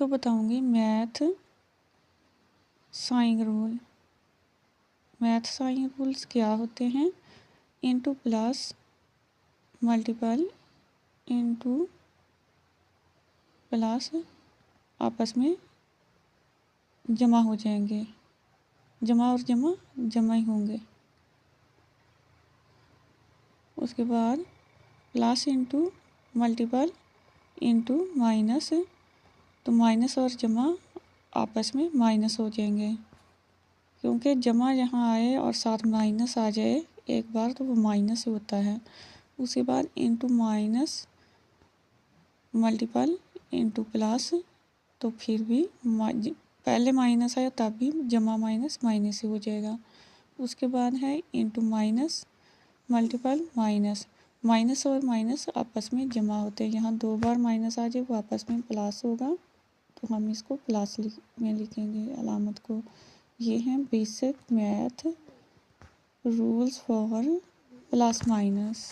इसको बताऊंगी math sign rule. Math sign rules क्या होते हैं? Into plus multiple into plus आपस में जमा हो जाएंगे, जमा और जमा जमा ही होंगे। उसके बाद plus into multiple into minus, तो माइनस और जमा आपस में माइनस हो जाएंगे, क्योंकि जमा यहाँ आए और साथ माइनस आ जाए एक बार तो वो माइनस होता है। उसके बाद into minus multiple into plus, तो फिर भी पहले माइनस आया तब भी जमा माइनस माइनस ही हो जाएगा। उसके बाद है into minus multiple minus, minus और माइनस आपस में जमा होते हैं। यहाँ 2 बार माइनस आ जाए वो आपस में प्लस होगा, तो हम इसको प्लस में लिखेंगे अलामत को। ये हैं basic math rules for plus minus.